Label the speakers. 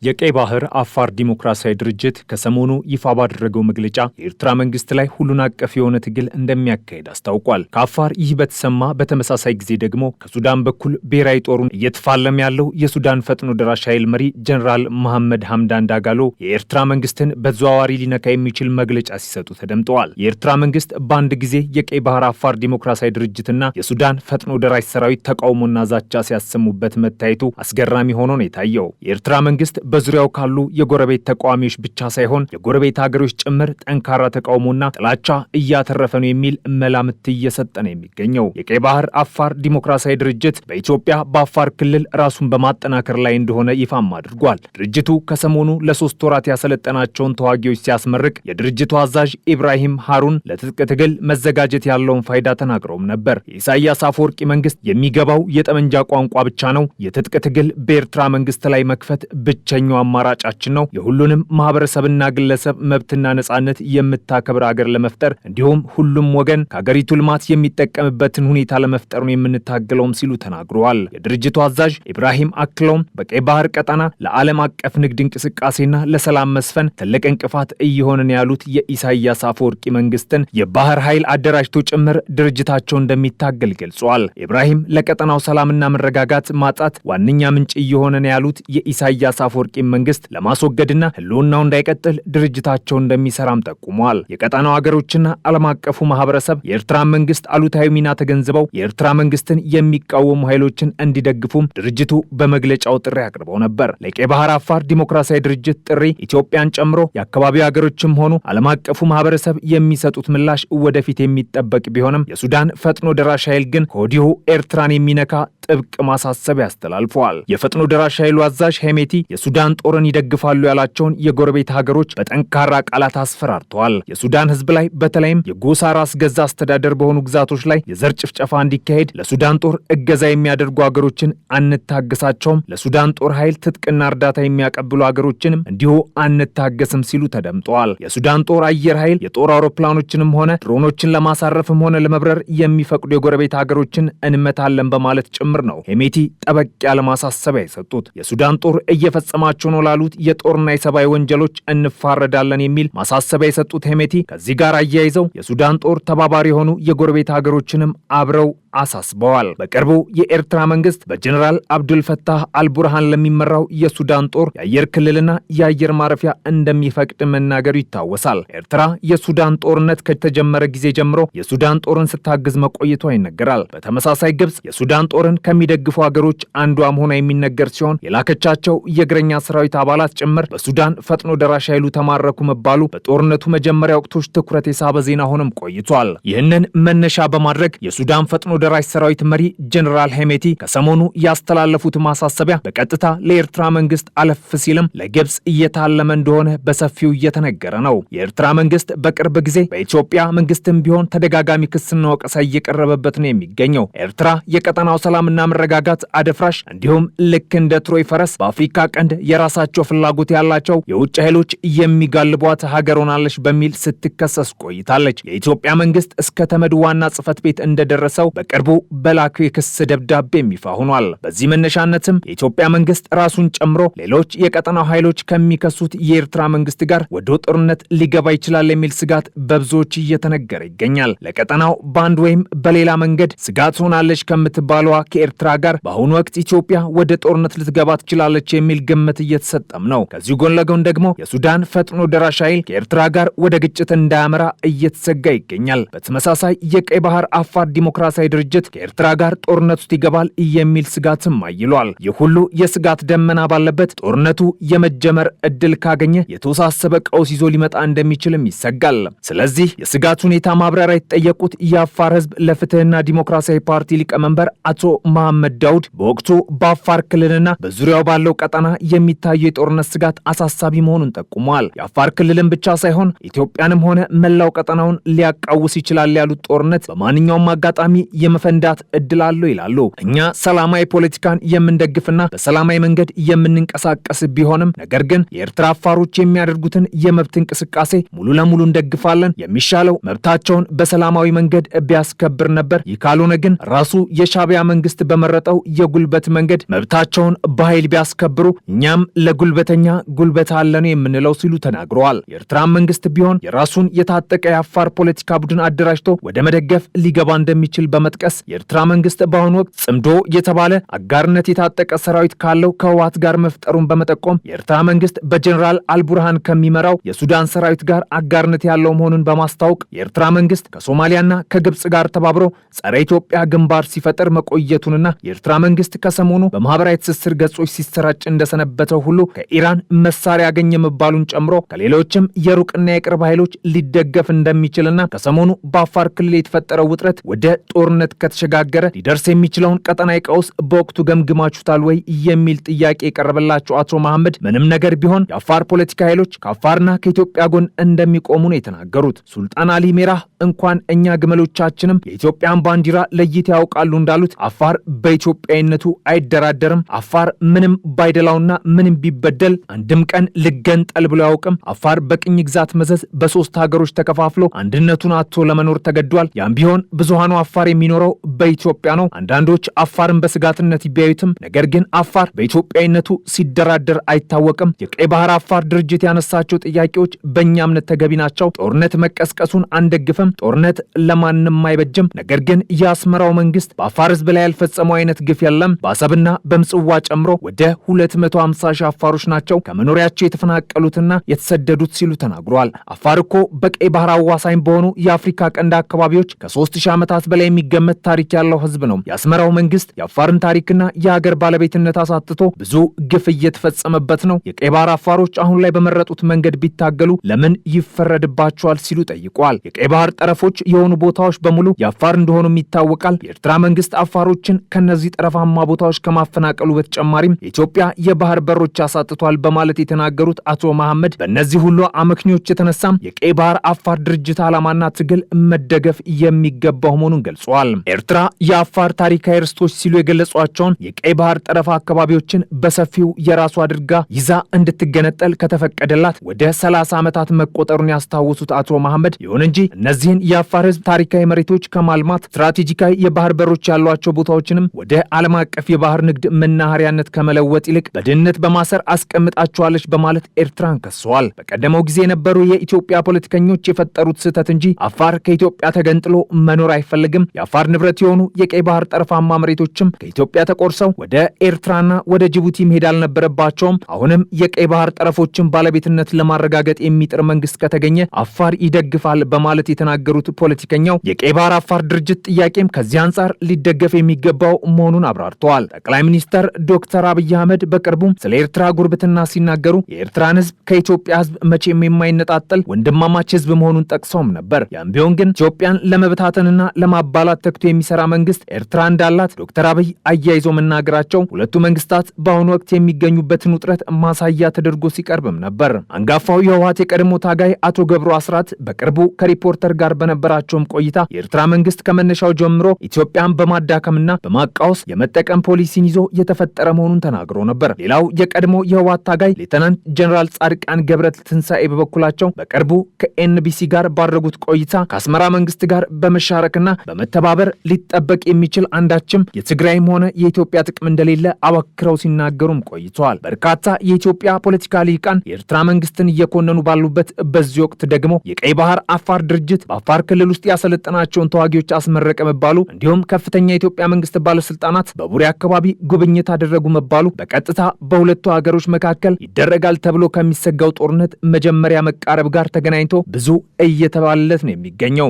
Speaker 1: የቀይ ባህር አፋር ዲሞክራሲያዊ ድርጅት ከሰሞኑ ይፋ ባደረገው መግለጫ የኤርትራ መንግስት ላይ ሁሉን አቀፍ የሆነ ትግል እንደሚያካሄድ አስታውቋል። ከአፋር ይህ በተሰማ በተመሳሳይ ጊዜ ደግሞ ከሱዳን በኩል ብሔራዊ ጦሩን እየተፋለመ ያለው የሱዳን ፈጥኖ ደራሽ ኃይል መሪ ጀነራል መሐመድ ሐምዳን ዳጋሎ የኤርትራ መንግስትን በተዘዋዋሪ ሊነካ የሚችል መግለጫ ሲሰጡ ተደምጠዋል። የኤርትራ መንግስት በአንድ ጊዜ የቀይ ባህር አፋር ዲሞክራሲያዊ ድርጅትና የሱዳን ፈጥኖ ደራሽ ሰራዊት ተቃውሞና ዛቻ ሲያሰሙበት መታየቱ አስገራሚ ሆኖ ነው የታየው። የኤርትራ መንግስት በዙሪያው ካሉ የጎረቤት ተቃዋሚዎች ብቻ ሳይሆን የጎረቤት ሀገሮች ጭምር ጠንካራ ተቃውሞና ጥላቻ እያተረፈ ነው የሚል መላምት እየሰጠ ነው የሚገኘው። የቀይ ባህር አፋር ዲሞክራሲያዊ ድርጅት በኢትዮጵያ በአፋር ክልል ራሱን በማጠናከር ላይ እንደሆነ ይፋም አድርጓል። ድርጅቱ ከሰሞኑ ለ3 ወራት ያሰለጠናቸውን ተዋጊዎች ሲያስመርቅ የድርጅቱ አዛዥ ኢብራሂም ሃሩን ለትጥቅ ትግል መዘጋጀት ያለውን ፋይዳ ተናግረውም ነበር። የኢሳያስ አፈወርቂ መንግስት የሚገባው የጠመንጃ ቋንቋ ብቻ ነው። የትጥቅ ትግል በኤርትራ መንግስት ላይ መክፈት ብቸኛው አማራጫችን ነው። የሁሉንም ማህበረሰብና ግለሰብ መብትና ነጻነት የምታከብር ሀገር ለመፍጠር እንዲሁም ሁሉም ወገን ከሀገሪቱ ልማት የሚጠቀምበትን ሁኔታ ለመፍጠር ነው የምንታገለውም ሲሉ ተናግረዋል። የድርጅቱ አዛዥ ኢብራሂም አክለውም በቀይ ባህር ቀጠና ለዓለም አቀፍ ንግድ እንቅስቃሴና ለሰላም መስፈን ትልቅ እንቅፋት እየሆነን ያሉት የኢሳያስ አፈወርቂ መንግስትን የባህር ኃይል አደራጅቶ ጭምር ድርጅታቸው እንደሚታገል ገልጸዋል። ኢብራሂም ለቀጠናው ሰላምና መረጋጋት ማጣት ዋነኛ ምንጭ እየሆነን ያሉት የኢሳያስ አፈወርቂ መንግስት ለማስወገድና ህልውናው እንዳይቀጥል ድርጅታቸው እንደሚሰራም ጠቁመዋል። የቀጠናው ሀገሮችና ዓለም አቀፉ ማህበረሰብ የኤርትራ መንግስት አሉታዊ ሚና ተገንዝበው የኤርትራ መንግስትን የሚቃወሙ ኃይሎችን እንዲደግፉም ድርጅቱ በመግለጫው ጥሪ አቅርበው ነበር። ለቀይ ባህር አፋር ዲሞክራሲያዊ ድርጅት ጥሪ ኢትዮጵያን ጨምሮ የአካባቢው ሀገሮችም ሆኑ ዓለም አቀፉ ማህበረሰብ የሚሰጡት ምላሽ ወደፊት የሚጠበቅ ቢሆንም የሱዳን ፈጥኖ ደራሽ ኃይል ግን ከወዲሁ ኤርትራን የሚነካ ጥብቅ ማሳሰቢያ አስተላልፈዋል። የፈጥኖ ደራሽ ኃይሉ አዛዥ ሄሜቲ የሱዳን ጦርን ይደግፋሉ ያላቸውን የጎረቤት ሀገሮች በጠንካራ ቃላት አስፈራርተዋል። የሱዳን ህዝብ ላይ በተለይም የጎሳ ራስ ገዛ አስተዳደር በሆኑ ግዛቶች ላይ የዘር ጭፍጨፋ እንዲካሄድ ለሱዳን ጦር እገዛ የሚያደርጉ ሀገሮችን አንታገሳቸውም፣ ለሱዳን ጦር ኃይል ትጥቅና እርዳታ የሚያቀብሉ ሀገሮችንም እንዲሁ አንታገስም ሲሉ ተደምጠዋል። የሱዳን ጦር አየር ኃይል የጦር አውሮፕላኖችንም ሆነ ድሮኖችን ለማሳረፍም ሆነ ለመብረር የሚፈቅዱ የጎረቤት ሀገሮችን እንመታለን በማለት ጭምር ነው ሄሜቲ ጠበቅ ያለ ማሳሰቢያ የሰጡት። የሱዳን ጦር እየፈጸማቸው ነው ላሉት የጦርና የሰብአዊ ወንጀሎች እንፋረዳለን የሚል ማሳሰቢያ የሰጡት ሄሜቲ ከዚህ ጋር አያይዘው የሱዳን ጦር ተባባሪ የሆኑ የጎረቤት ሀገሮችንም አብረው አሳስበዋል። በቅርቡ የኤርትራ መንግስት በጀነራል አብዱል ፈታህ አልቡርሃን ለሚመራው የሱዳን ጦር የአየር ክልልና የአየር ማረፊያ እንደሚፈቅድ መናገሩ ይታወሳል። ኤርትራ የሱዳን ጦርነት ከተጀመረ ጊዜ ጀምሮ የሱዳን ጦርን ስታግዝ መቆየቷ ይነገራል። በተመሳሳይ ግብጽ የሱዳን ጦርን ከሚደግፉ ሀገሮች አንዷ መሆኗ የሚነገር ሲሆን የላከቻቸው የእግረኛ ሰራዊት አባላት ጭምር በሱዳን ፈጥኖ ደራሽ ኃይሉ ተማረኩ መባሉ በጦርነቱ መጀመሪያ ወቅቶች ትኩረት የሳበ ዜና ሆኖም ቆይቷል። ይህንን መነሻ በማድረግ የሱዳን ፈጥኖ ደራሽ ሰራዊት መሪ ጀነራል ሄሜቲ ከሰሞኑ ያስተላለፉት ማሳሰቢያ በቀጥታ ለኤርትራ መንግስት አለፍ ሲልም ለግብጽ እየታለመ እንደሆነ በሰፊው እየተነገረ ነው። የኤርትራ መንግስት በቅርብ ጊዜ በኢትዮጵያ መንግስትም ቢሆን ተደጋጋሚ ክስና ወቀሳ እየቀረበበት ነው የሚገኘው። ኤርትራ የቀጠናው ሰላምና መረጋጋት አደፍራሽ እንዲሁም ልክ እንደ ትሮይ ፈረስ በአፍሪካ ቀንድ የራሳቸው ፍላጎት ያላቸው የውጭ ኃይሎች የሚጋልቧት ሀገር ሆናለች በሚል ስትከሰስ ቆይታለች። የኢትዮጵያ መንግስት እስከ ተመድ ዋና ጽህፈት ቤት እንደደረሰው በቅርቡ በላከው የክስ ደብዳቤ ይፋ ሆኗል። በዚህ መነሻነትም የኢትዮጵያ መንግስት ራሱን ጨምሮ ሌሎች የቀጠናው ኃይሎች ከሚከሱት የኤርትራ መንግስት ጋር ወደ ጦርነት ሊገባ ይችላል የሚል ስጋት በብዙዎች እየተነገረ ይገኛል። ለቀጠናው በአንድ ወይም በሌላ መንገድ ስጋት ሆናለች ከምትባለዋ ከኤርትራ ጋር በአሁኑ ወቅት ኢትዮጵያ ወደ ጦርነት ልትገባ ትችላለች የሚል ግምት እየተሰጠም ነው። ከዚሁ ጎን ለጎን ደግሞ የሱዳን ፈጥኖ ደራሽ ኃይል ከኤርትራ ጋር ወደ ግጭት እንዳያመራ እየተሰጋ ይገኛል። በተመሳሳይ የቀይ ባህር አፋር ዲሞክራሲያዊ ድርጅት ከኤርትራ ጋር ጦርነት ውስጥ ይገባል የሚል ስጋትም አይሏል። ይህ ሁሉ የስጋት ደመና ባለበት ጦርነቱ የመጀመር እድል ካገኘ የተወሳሰበ ቀውስ ይዞ ሊመጣ እንደሚችልም ይሰጋል። ስለዚህ የስጋት ሁኔታ ማብራሪያ የተጠየቁት የአፋር ህዝብ ለፍትህና ዲሞክራሲያዊ ፓርቲ ሊቀመንበር አቶ መሐመድ ዳውድ በወቅቱ በአፋር ክልልና በዙሪያው ባለው ቀጠና የሚታየው የጦርነት ስጋት አሳሳቢ መሆኑን ጠቁመዋል። የአፋር ክልልን ብቻ ሳይሆን ኢትዮጵያንም ሆነ መላው ቀጠናውን ሊያቃውስ ይችላል ያሉት ጦርነት በማንኛውም አጋጣሚ የመፈንዳት እድል አለው ይላሉ። እኛ ሰላማዊ ፖለቲካን የምንደግፍና በሰላማዊ መንገድ የምንንቀሳቀስ ቢሆንም ነገር ግን የኤርትራ አፋሮች የሚያደርጉትን የመብት እንቅስቃሴ ሙሉ ለሙሉ እንደግፋለን። የሚሻለው መብታቸውን በሰላማዊ መንገድ ቢያስከብር ነበር። ይህ ካልሆነ ግን ራሱ የሻዕቢያ መንግስት በመረጠው የጉልበት መንገድ መብታቸውን በኃይል ቢያስከብሩ እኛም ለጉልበተኛ ጉልበት አለን የምንለው ሲሉ ተናግረዋል። የኤርትራ መንግስት ቢሆን የራሱን የታጠቀ የአፋር ፖለቲካ ቡድን አደራጅቶ ወደ መደገፍ ሊገባ እንደሚችል በመጥቀስ የኤርትራ መንግስት በአሁኑ ወቅት ጽምዶ የተባለ አጋርነት የታጠቀ ሰራዊት ካለው ከህወሓት ጋር መፍጠሩን በመጠቆም የኤርትራ መንግስት በጀኔራል አልቡርሃን ከሚመራው የሱዳን ሰራዊት ጋር አጋርነት ያለው መሆኑን በማስታወቅ የኤርትራ መንግስት ከሶማሊያና ከግብጽ ጋር ተባብሮ ጸረ ኢትዮጵያ ግንባር ሲፈጠር መቆየቱንና የኤርትራ መንግስት ከሰሞኑ በማህበራዊ ትስስር ገጾች ሲሰራጭ እንደሰነበተው ሁሉ ከኢራን መሳሪያ ያገኘ መባሉን ጨምሮ ከሌሎችም የሩቅና የቅርብ ኃይሎች ሊደገፍ እንደሚችልና ከሰሞኑ በአፋር ክልል የተፈጠረው ውጥረት ወደ ጦርነት ከተሸጋገረ ሊደርስ የሚችለውን ቀጠናዊ ቀውስ በወቅቱ ገምግማችሁታል ወይ የሚል ጥያቄ የቀረበላቸው አቶ መሐመድ ምንም ነገር ቢሆን የአፋር ፖለቲካ ኃይሎች ከአፋርና ከኢትዮጵያ ጎን እንደሚቆሙ ነው የተናገሩት። ሱልጣን አሊ ሜራህ እንኳን እኛ ግመሎቻችንም የኢትዮጵያን ባንዲራ ለይተው ያውቃሉ እንዳሉት አፋር በኢትዮጵያዊነቱ አይደራደርም። አፋር ምንም ባይደላውና ምንም ቢበደል አንድም ቀን ልገንጠል ብሎ ያውቅም። አፋር በቅኝ ግዛት መዘዝ በሶስት ሀገሮች ተከፋፍሎ አንድነቱን አጥቶ ለመኖር ተገዷል። ያም ቢሆን ብዙሃኑ አፋር የሚኖረው በኢትዮጵያ ነው። አንዳንዶች አፋርን በስጋትነት ቢያዩትም ነገር ግን አፋር በኢትዮጵያዊነቱ ሲደራደር አይታወቅም። የቀይ ባህር አፋር ድርጅት ያነሳቸው ጥያቄዎች በእኛ እምነት ተገቢ ናቸው። ጦርነት መቀስቀሱን አንደግፍም። ጦርነት ለማንም አይበጅም። ነገር ግን የአስመራው መንግስት በአፋር ህዝብ ላይ ያልፈጸመው አይነት ግፍ የለም። በአሰብና በምጽዋ ጨምሮ ወደ 250 ሺህ አፋሮች ናቸው ከመኖሪያቸው የተፈናቀሉትና የተሰደዱት ሲሉ ተናግሯል። አፋር እኮ በቀይ ባህር አዋሳኝ በሆኑ የአፍሪካ ቀንድ አካባቢዎች ከ3000 ዓመታት በላይ የሚገመት ታሪክ ያለው ህዝብ ነው። የአስመራው መንግስት የአፋርን ታሪክና የሀገር ባለቤትነት አሳጥቶ ብዙ ግፍ እየተፈጸመበት ነው። የቀይ ባህር አፋሮች አሁን ላይ በመረጡት መንገድ ቢታገሉ ለምን ይፈረድባቸዋል ሲሉ ጠይቋል። የቀይ ባህር ጠረፎች የሆኑ ቦታዎች በሙሉ የአፋር እንደሆኑም ይታወቃል። የኤርትራ መንግስት አፋሮችን ከነዚህ ጠረፋማ ቦታዎች ከማፈናቀሉ በተጨማሪም የኢትዮጵያ የባህር በሮች አሳጥቷል በማለት የተናገሩት አቶ መሐመድ በእነዚህ ሁሉ አመክንዮች የተነሳም የቀይ ባህር አፋር ድርጅት ዓላማና ትግል መደገፍ የሚገባው መሆኑን ገልጿል። ኤርትራ የአፋር ታሪካዊ ርስቶች ሲሉ የገለጿቸውን የቀይ ባህር ጠረፍ አካባቢዎችን በሰፊው የራሱ አድርጋ ይዛ እንድትገነጠል ከተፈቀደላት ወደ 30 ዓመታት መቆጠሩን ያስታወሱት አቶ መሐመድ ይሁን እንጂ እነዚህን የአፋር ህዝብ ታሪካዊ መሬቶች ከማልማት ስትራቴጂካዊ የባህር በሮች ያሏቸው ቦታዎችንም ወደ ዓለም አቀፍ የባህር ንግድ መናኸሪያነት ከመለወጥ ይልቅ በድህነት በማሰር አስቀምጣቸዋለች በማለት ኤርትራን ከሰዋል። በቀደመው ጊዜ የነበሩ የኢትዮጵያ ፖለቲከኞች የፈጠሩት ስህተት እንጂ አፋር ከኢትዮጵያ ተገንጥሎ መኖር አይፈልግም። የአፋር ንብረት የሆኑ የቀይ ባህር ጠረፋማ መሬቶችም ከኢትዮጵያ ተቆርሰው ወደ ኤርትራና ወደ ጅቡቲ መሄድ አልነበረባቸውም። አሁንም የቀይ ባህር ጠረፎችን ባለቤትነት ለማረጋገጥ የሚጥር መንግስት ከተገኘ አፋር ይደግፋል በማለት የተናገሩት ፖለቲከኛው የቀይ ባህር አፋር ድርጅት ጥያቄም ከዚህ አንጻር ሊደገፍ የሚገባው መሆኑን አብራርተዋል። ጠቅላይ ሚኒስትር ዶክተር አብይ አህመድ በቅርቡም ስለ ኤርትራ ጉርብትና ሲናገሩ የኤርትራን ህዝብ ከኢትዮጵያ ህዝብ መቼም የማይነጣጠል ወንድማማች ህዝብ መሆኑን ጠቅሰውም ነበር። ያም ቢሆን ግን ኢትዮጵያን ለመበታተንና ለማባላት ተግቶ የሚሰራ መንግስት ኤርትራ እንዳላት ዶክተር አብይ አያይዞ መናገራቸው ሁለቱ መንግስታት በአሁኑ ወቅት የሚገኙበትን ውጥረት ማሳያ ተደርጎ ሲቀርብም ነበር። አንጋፋው የህወሓት የቀድሞ ታጋይ አቶ ገብሩ አስራት በቅርቡ ከሪፖርተር ጋር በነበራቸውም ቆይታ የኤርትራ መንግስት ከመነሻው ጀምሮ ኢትዮጵያን በማዳከምና በማቃወስ የመጠቀም ፖሊሲን ይዞ የተፈጠረ መሆኑን ተናግሮ ነበር። ሌላው የቀድሞ የህወሓት ታጋይ ሌተናንት ጀነራል ጻድቃን ገብረ ትንሳኤ በበኩላቸው በቅርቡ ከኤንቢሲ ጋር ባደረጉት ቆይታ ከአስመራ መንግስት ጋር በመሻረክና በመተባበር ሊጠበቅ የሚችል አንዳችም የትግራይም ሆነ የኢትዮጵያ ጥቅም እንደሌለ አወክረው ሲናገሩም ቆይተዋል። በርካታ የኢትዮጵያ ፖለቲካ ሊቃን የኤርትራ መንግስትን እየኮነኑ ባሉበት በዚህ ወቅት ደግሞ የቀይ ባህር አፋር ድርጅት በአፋር ክልል ውስጥ ያሰለጠናቸውን ተዋጊዎች አስመረቀ መባሉ እንዲሁም ከፍተኛ የኢትዮጵያ መንግስት ባለስልጣናት በቡሬ አካባቢ ጉብኝት አደረጉ መባሉ በቀጥታ በሁለቱ ሀገሮች መካከል ይደረጋል ተብሎ ከሚሰጋው ጦርነት መጀመሪያ መቃረብ ጋር ተገናኝቶ ብዙ እየተባለለት ነው የሚገኘው።